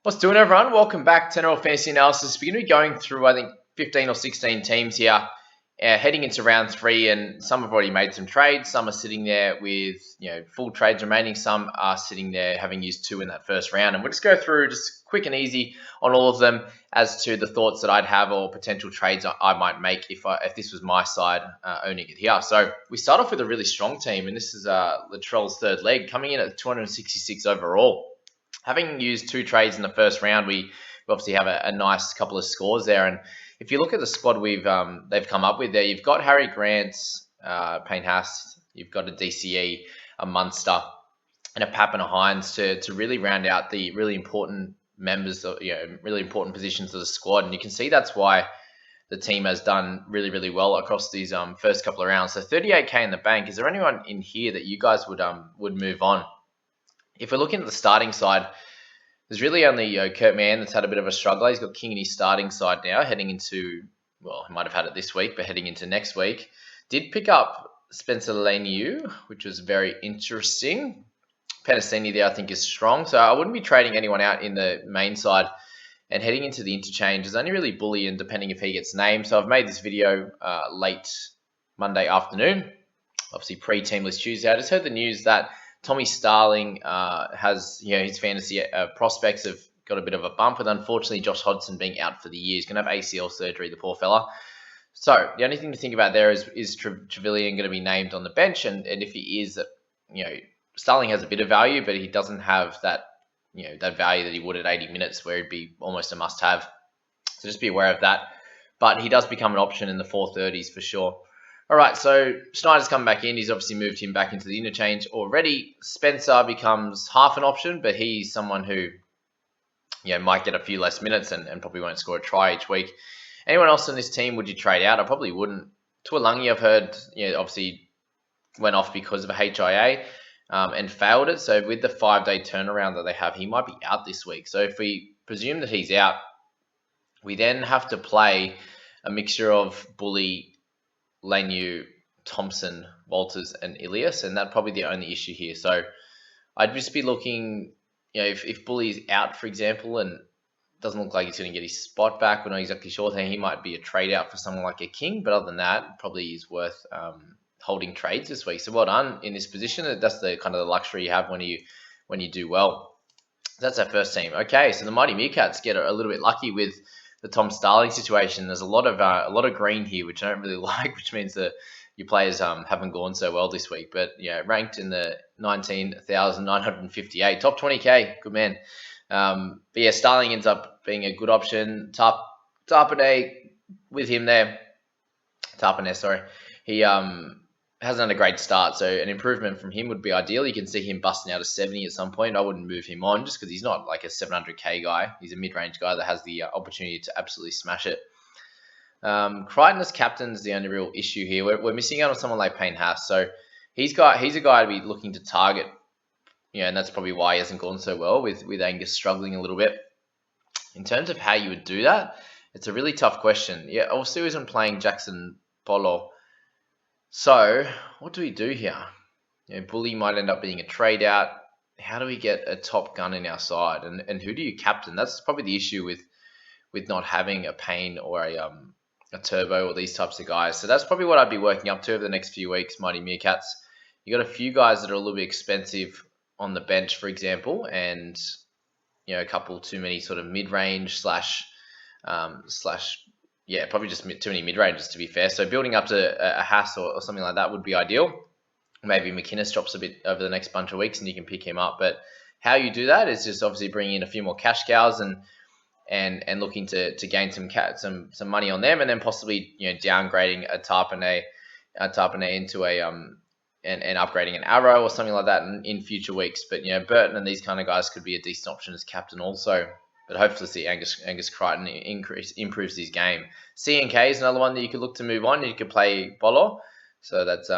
What's doing, everyone? Welcome back to NRL Fantasy Analysis. We're going to be going through, I think, 15 or 16 teams here, heading into round 3, and some have already made some trades. Some are sitting there with full trades remaining. Some are sitting there having used 2 in that first round, and we'll just go through just quick and easy on all of them as to the thoughts that I'd have or potential trades I might make if this was my side owning it here. So we start off with a really strong team, and this is Latrell's third leg, coming in at 266 overall. Having used 2 trades in the first round, we obviously have a nice couple of scores there. And if you look at the squad they've come up with there, you've got Harry Grant, Payne Haas, you've got a DCE, a Munster, and a Pap and a Hines to really round out the really important members, really important positions of the squad. And you can see that's why the team has done really, really well across these first couple of rounds. So 38k in the bank. Is there anyone in here that you guys would move on? If we're looking at the starting side, there's really only Kurt Mann that's had a bit of a struggle. He's got King in his starting side now, heading into, well, he might have had it this week, but heading into next week. Did pick up Spencer Leniu, which was very interesting. Penasini there, I think, is strong. So I wouldn't be trading anyone out in the main side. And heading into the interchange is only really Bully, and depending if he gets named. So I've made this video late Monday afternoon, obviously pre-Teamless Tuesday. I just heard the news that Tommy Starling has, his fantasy prospects have got a bit of a bump, and unfortunately Josh Hodgson being out for the year. He's going to have ACL surgery, the poor fella. So the only thing to think about there is Trevelyan going to be named on the bench, and if he is, Starling has a bit of value, but he doesn't have that, that value that he would at 80 minutes, where he'd be almost a must-have. So just be aware of that. But he does become an option in the 430s for sure. All right, so Schneider's come back in. He's obviously moved him back into the interchange already. Spencer becomes half an option, but he's someone who might get a few less minutes and probably won't score a try each week. Anyone else on this team would you trade out? I probably wouldn't. Tuolangi, I've heard, obviously went off because of a HIA and failed it. So with the 5-day turnaround that they have, he might be out this week. So if we presume that he's out, we then have to play a mixture of Bully, Leniu, Thompson, Walters, and Ilias, and that's probably the only issue here. So I'd just be looking, if Bully's out, for example, and doesn't look like he's going to get his spot back, we're not exactly sure, then he might be a trade out for someone like a King, but other than that, probably is worth holding trades this week. So well done in this position. That's the kind of the luxury you have when you do well. That's our first team. Okay, so the Mighty Meerkats get a little bit lucky with the Tom Starling situation. There's a lot of green here, which I don't really like, which means that your players haven't gone so well this week. But ranked in the 19,958, top 20k, good man. But Starling ends up being a good option. Tarpanay with him there. Tarpanay, sorry. He hasn't had a great start, so an improvement from him would be ideal. You can see him busting out a 70 at some point. I wouldn't move him on just because he's not like a 700k guy. He's a mid-range guy that has the opportunity to absolutely smash it. Crichton as captain is the only real issue here. We're missing out on someone like Payne Haas, so he's a guy to be looking to target, and that's probably why he hasn't gone so well with Angus struggling a little bit. In terms of how you would do that, it's a really tough question. Yeah, obviously he isn't playing Jackson Polo. So what do we do here? Bully might end up being a trade out. How do we get a top gun in our side? And who do you captain? That's probably the issue with not having a Payne or a Turbo or these types of guys. So that's probably what I'd be working up to over the next few weeks, Mighty Meerkats. You got a few guys that are a little bit expensive on the bench, for example, and a couple too many sort of mid-range slash probably just too many mid-ranges, to be fair. So building up to a Haas or something like that would be ideal. Maybe McInnes drops a bit over the next bunch of weeks and you can pick him up. But how you do that is just obviously bringing in a few more cash cows and looking to gain some money on them, and then possibly downgrading a Tarpanay into and upgrading an Arrow or something like that in future weeks. But Burton and these kind of guys could be a decent option as captain also. But hopefully see Angus Crichton improves his game. CNK is another one that you could look to move on. You could play Bolo. So that's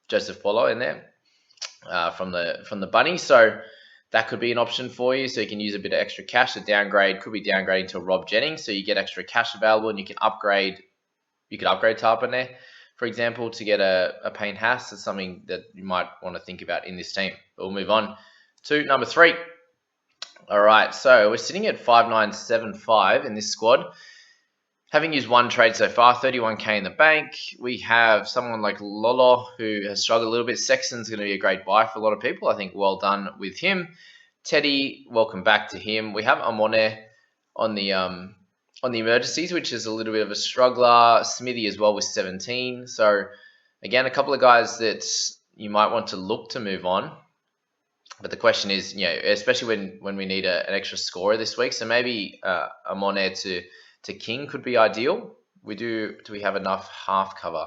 Joseph Bolo in there from the Bunny. So that could be an option for you. So you can use a bit of extra cash. The downgrade could be downgrading to Rob Jennings. So you get extra cash available and you can upgrade. You could upgrade Tarpanay, for example, to get a Payne Haas. That's something that you might want to think about in this team. But we'll move on to number 3. All right, so we're sitting at 5975 in this squad. Having used one trade so far, 31k in the bank. We have someone like Lolo who has struggled a little bit. Sexton's going to be a great buy for a lot of people. I think well done with him. Teddy, welcome back to him. We have Amone on the emergencies, which is a little bit of a struggler. Smithy as well with 17. So again, a couple of guys that you might want to look to move on. But the question is, especially when we need an extra scorer this week, so maybe Amone to King could be ideal. Do we have enough half cover?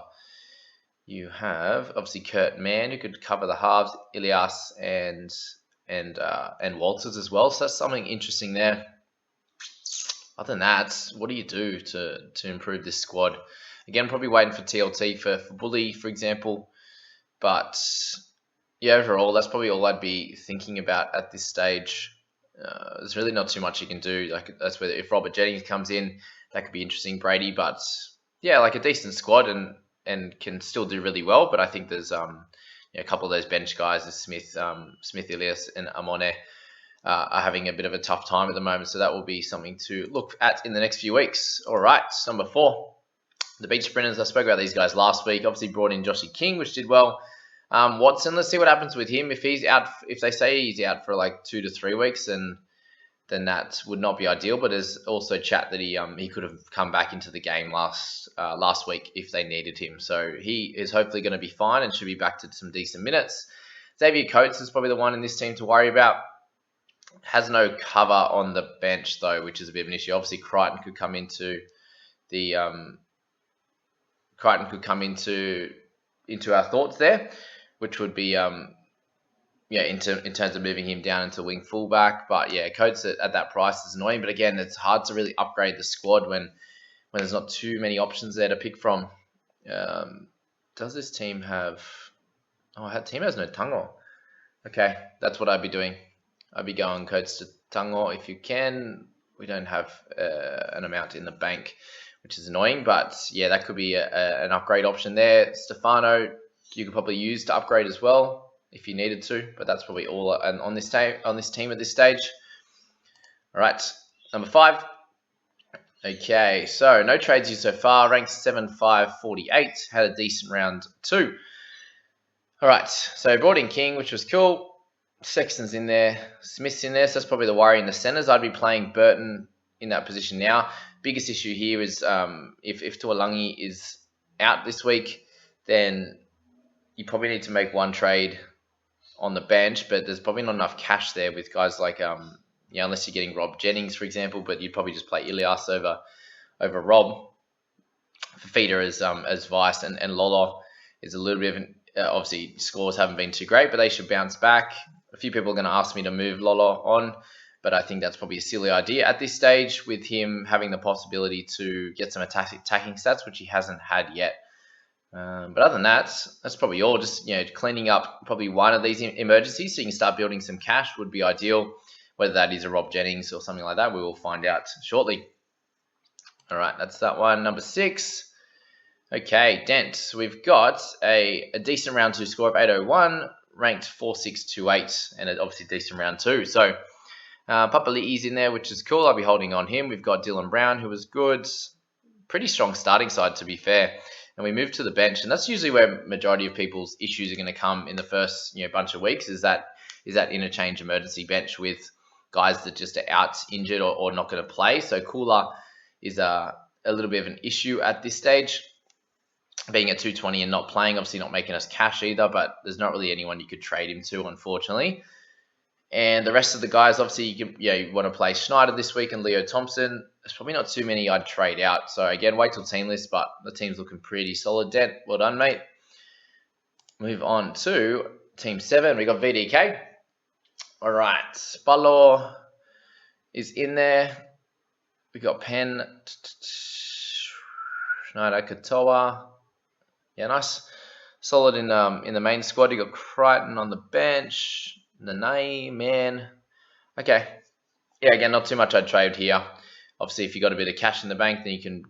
You have obviously Kurt Mann who could cover the halves, Ilias and Walters as well. So that's something interesting there. Other than that, what do you do to improve this squad? Again, probably waiting for TLT for Bully, for example. But yeah, overall, that's probably all I'd be thinking about at this stage. There's really not too much you can do. Like that's where if Robert Jennings comes in, that could be interesting, Brady. But yeah, like a decent squad and can still do really well. But I think there's a couple of those bench guys, as Smith, Ilias, and Amone, are having a bit of a tough time at the moment. So that will be something to look at in the next few weeks. All right, number 4, the beach sprinters. I spoke about these guys last week. Obviously brought in Joshy King, which did well. Watson, let's see what happens with him. If he's out, if they say he's out for like 2 to 3 weeks, then that would not be ideal. But there's also chat that he could have come back into the game last week if they needed him. So he is hopefully going to be fine and should be back to some decent minutes. Xavier Coates is probably the one in this team to worry about. Has no cover on the bench though, which is a bit of an issue. Obviously, Crichton could come into our thoughts there, which would be in terms of moving him down into wing fullback. But yeah, Coates at that price is annoying. But again, it's hard to really upgrade the squad when there's not too many options there to pick from. Does this team have? Oh, team has no Tango. Okay, that's what I'd be doing. I'd be going Coates to Tango if you can. We don't have an amount in the bank, which is annoying. But yeah, that could be an upgrade option there. Stefano, you could probably use to upgrade as well if you needed to. But that's probably all on this team at this stage. All right, number 5. Okay, so no trades used so far. Ranked 7,548. Had a decent round 2. All right, so brought in King, which was cool. Sexton's in there, Smith's in there, so that's probably the worry in the centres. I'd be playing Burton in that position now. Biggest issue here is if Tuolangi is out this week, then you probably need to make one trade on the bench, but there's probably not enough cash there with guys like unless you're getting Rob Jennings, for example, but you'd probably just play Ilias over Rob. Fafita as vice and Lolo is a little bit of obviously scores haven't been too great, but they should bounce back. A few people are going to ask me to move Lolo on, but I think that's probably a silly idea at this stage with him having the possibility to get some attacking stats, which he hasn't had yet. But other than that, that's probably all. Just cleaning up probably one of these emergencies so you can start building some cash would be ideal. Whether that is a Rob Jennings or something like that, we will find out shortly. All right, that's that one. Number 6. Okay, Dent. We've got a decent round 2 score of 801, ranked 4628, and obviously decent round 2. So Papali'i's in there, which is cool. I'll be holding on him. We've got Dylan Brown, who was good. Pretty strong starting side, to be fair. And we move to the bench, and that's usually where majority of people's issues are going to come in the first bunch of weeks. Is that interchange emergency bench with guys that just are out injured or not going to play. So Kula is a little bit of an issue at this stage. Being at 220 and not playing, obviously not making us cash either, but there's not really anyone you could trade him to, unfortunately. And the rest of the guys, obviously, you want to play Schneider this week and Leo Thompson. There's probably not too many I'd trade out. So again, wait till team list, but the team's looking pretty solid. Dent, well done, mate. Move on to team 7. We got VDK. All right, Spalor is in there. We got Penn, Schneider, Katoa. Yeah, nice, solid in the main squad. You got Crichton on the bench, Nanae, man. Okay, yeah, again, not too much I'd trade here. Obviously, if you got a bit of cash in the bank, then you can,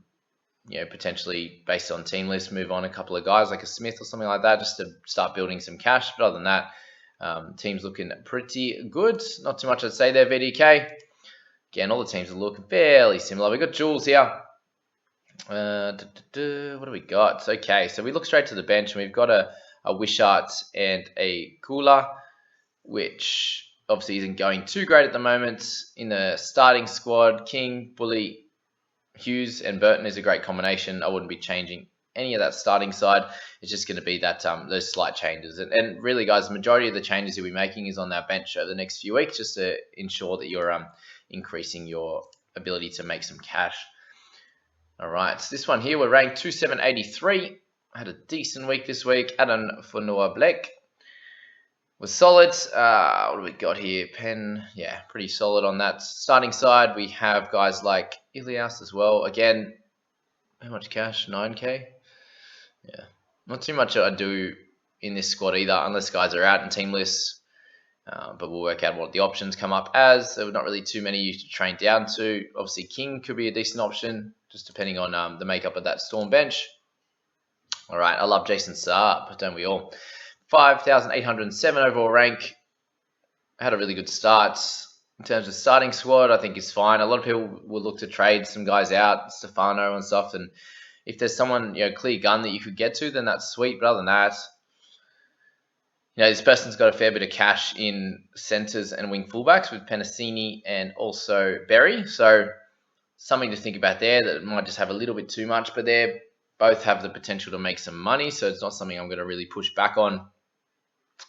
potentially based on team list, move on a couple of guys like a Smith or something like that, just to start building some cash. But other than that, Teams looking pretty good. Not too much I'd say there, VDK. Again, all the teams are looking fairly similar. We've got Jules here. What do we got? Okay, so we look straight to the bench, and we've got a Wishart and a Cooler, which obviously isn't going too great at the moment. In the starting squad, King, Bully, Hughes, and Burton is a great combination. I wouldn't be changing any of that starting side. It's just going to be that those slight changes. And really, guys, the majority of the changes you'll be making is on that bench over the next few weeks, just to ensure that you're increasing your ability to make some cash. All right, so this one here, we're ranked 2783. Had a decent week this week. Adam Funua Blake was solid. What do we got here? Penn, yeah, pretty solid on that starting side. We have guys like Ilias as well. Again, how much cash? 9k. Yeah, not too much I do in this squad either, unless guys are out in team lists. But we'll work out what the options come up as. There were not really too many you should train down to. Obviously, King could be a decent option, just depending on the makeup of that Storm bench. All right, I love Jason Saab, don't we all? 5,807 overall rank. Had a really good start. In terms of starting squad, I think is fine. A lot of people will look to trade some guys out, Stefano and stuff. And if there's someone, clear gun that you could get to, then that's sweet. But other than that, this person's got a fair bit of cash in centres and wing fullbacks with Penasini and also Berry. So something to think about there that might just have a little bit too much, but they both have the potential to make some money. So it's not something I'm going to really push back on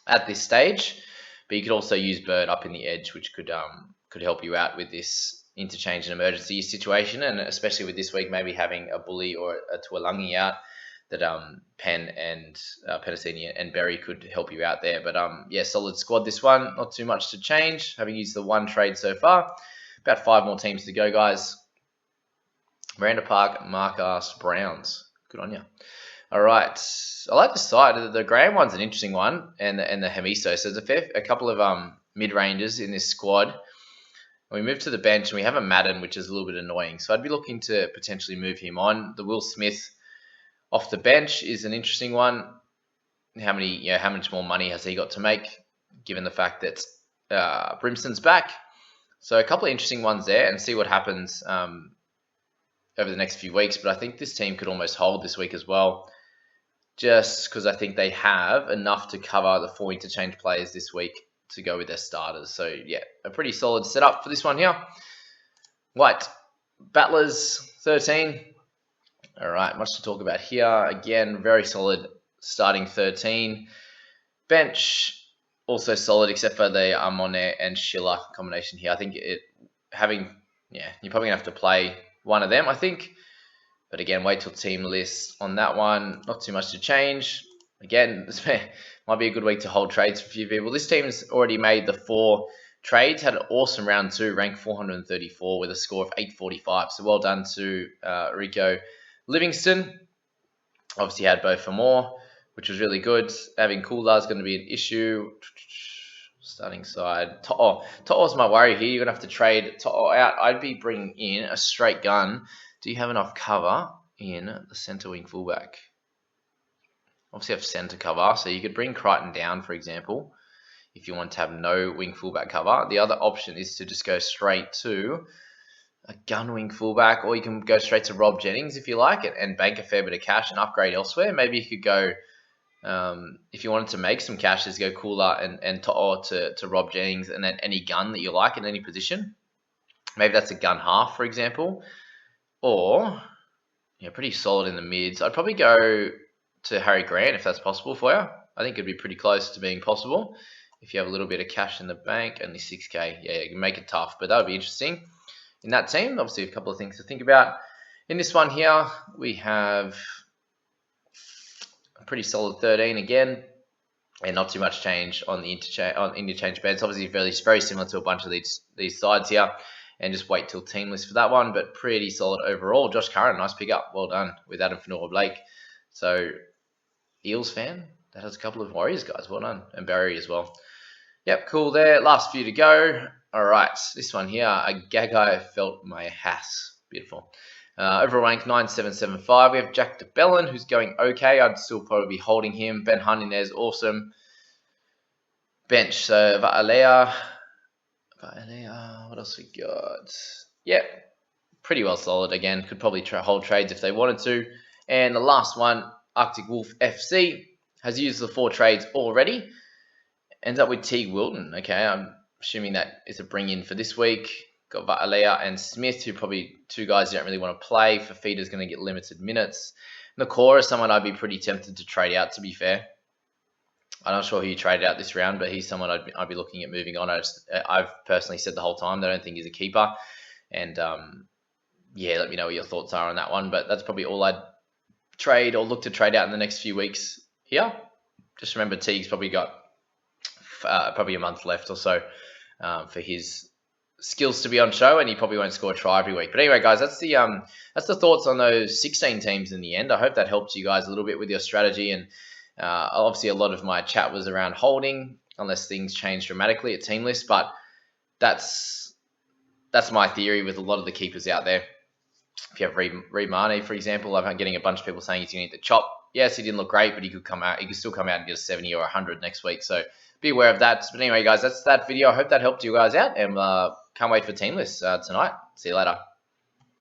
at this stage. But you could also use Bird up in the edge, which could help you out with this interchange and emergency situation, and especially with this week maybe having a Bully or a Tuolangi out, that Penn and Penasini and Berry could help you out there. But yeah, solid squad this one. Not too much to change, having used the one trade so far. About 5 more teams to go, guys. Miranda Park, Marcus Browns. Good on you. All right. I like the side. The Graham one's an interesting one, and the Hemiso. So there's a couple of mid-rangers in this squad. We move to the bench, and we have a Madden, which is a little bit annoying. So I'd be looking to potentially move him on. The Will Smith off the bench is an interesting one. How much more money has he got to make, given the fact that Brimson's back? So a couple of interesting ones there, and see what happens over the next few weeks. But I think this team could almost hold this week as well, just because I think they have enough to cover the 4 interchange players this week to go with their starters. So yeah, a pretty solid setup for this one here. White Battlers 13. All right, much to talk about here. Again, very solid starting 13. Bench also solid, except for the Amone and Schiller combination here. I think you're probably gonna have to play one of them, I think. But again, wait till team list on that one. Not too much to change. Again, this might be a good week to hold trades for a few people. This team's already made the 4 trades, had an awesome round 2, ranked 434 with a score of 845. So well done to Rico Livingston. Obviously had both for more, which was really good. Having Cooler is going to be an issue. Starting side. To'o's my worry here. You're going to have to trade To'o out. I'd be bringing in a straight gun. Do you have enough cover in the centre wing fullback? Obviously have centre cover, so you could bring Crichton down, for example, if you want to have no wing fullback cover. The other option is to just go straight to a gun wing fullback, or you can go straight to Rob Jennings if you like it and bank a fair bit of cash and upgrade elsewhere. Maybe you could go, if you wanted to make some cash, just go Cooler and To'o to Rob Jennings, and then any gun that you like in any position. Maybe that's a gun half, for example. Or, pretty solid in the mids. I'd probably go to Harry Grant if that's possible for you. I think it'd be pretty close to being possible if you have a little bit of cash in the bank. Only 6k. Yeah, you can make it tough, but that would be interesting in that team. Obviously, a couple of things to think about. In this one here, we have a pretty solid 13 again, and not too much change on the interchange beds. Obviously, very similar to a bunch of these sides here. And just wait till team list for that one, but pretty solid overall. Josh Curran, nice pickup. Well done with Adam Fanua Blake. So, Eels fan, that has a couple of Warriors guys. Well done. And Barry as well. Yep, cool there. Last few to go. All right, this one here, a Gagai felt my ass. Beautiful. Overall rank 9775. We have Jack DeBellin, who's going okay. I'd still probably be holding him. Ben Huntinez, awesome. Bench, so Va'alea, what else we got? Yeah, pretty well solid again. Could probably hold trades if they wanted to. And the last one, Arctic Wolf FC, has used the 4 trades already. Ends up with Teague Wilton. Okay, I'm assuming that is a bring in for this week. Got Va'alea and Smith, who probably 2 guys you don't really want to play. Fafita's going to get limited minutes. Nakora is someone I'd be pretty tempted to trade out, to be fair. I'm not sure who you traded out this round, but he's someone I'd be looking at moving on. I've personally said the whole time that I don't think he's a keeper. And yeah, let me know what your thoughts are on that one. But that's probably all I'd trade or look to trade out in the next few weeks here. Just remember, Teague's probably got probably a month left or so for his skills to be on show, and he probably won't score a try every week. But anyway, guys, that's the thoughts on those 16 teams in the end. I hope that helped you guys a little bit with your strategy. And obviously, a lot of my chat was around holding, unless things change dramatically at team list. But that's my theory with a lot of the keepers out there. If you have Reed Marnie, for example, I'm getting a bunch of people saying he's going to eat the chop. Yes, he didn't look great, but he could still come out and get a 70 or 100 next week. So be aware of that. But anyway, guys, that's that video. I hope that helped you guys out, and can't wait for team lists tonight. See you later.